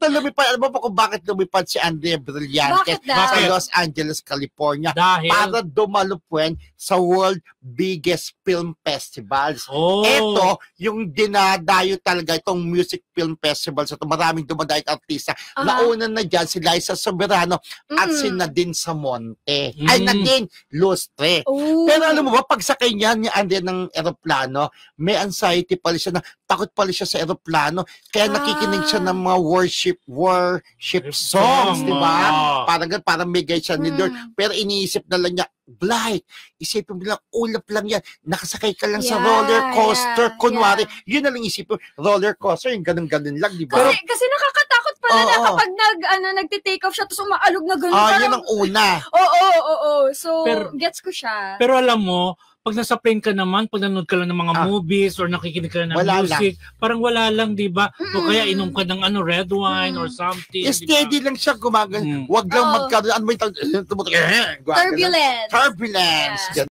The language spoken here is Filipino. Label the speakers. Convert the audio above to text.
Speaker 1: basta lumipad, alam mo pa kung bakit lumipad si Andrea Brillantes sa Los Angeles, California?
Speaker 2: Dahil?
Speaker 1: Para dumalupwen sa world biggest film festivals. Ito, yung dinadayo talaga itong music film festivals. Ito, maraming dumadayong artista. Nauna na dyan si Liza Soberano at si Nadine Samonte. Ay, Nadine Lustre. Pero alam mo ba, pagsakay niya ni Andrea ng eroplano, may anxiety pala siya na takot pala siya sa eroplano. Kaya nakikinig siya ng mga worship songs, di ba? Parang may guide siya ni Lord. Pero iniisip na lang niya, Blythe, isipin mo lang, ulap lang yan. Nakasakay ka lang sa roller coaster. Kunwari, yun na lang isipin, roller coaster, yung ganun-ganun lang, di ba?
Speaker 3: Kasi nakakatakot pala na kapag nagti-take off siya, tapos umaalog na ganun.
Speaker 1: Yun ang una.
Speaker 3: Oo. So, gets ko siya.
Speaker 2: Pero alam mo, pag nasa plane ka naman, pag nanood ka lang ng mga movies or nakikinig ka lang ng music, parang wala lang, di ba? O kaya inom ka ng red wine or something.
Speaker 1: Steady lang siya gumagan. Huwag lang magkaroon. Turbulence.
Speaker 3: Turbulence.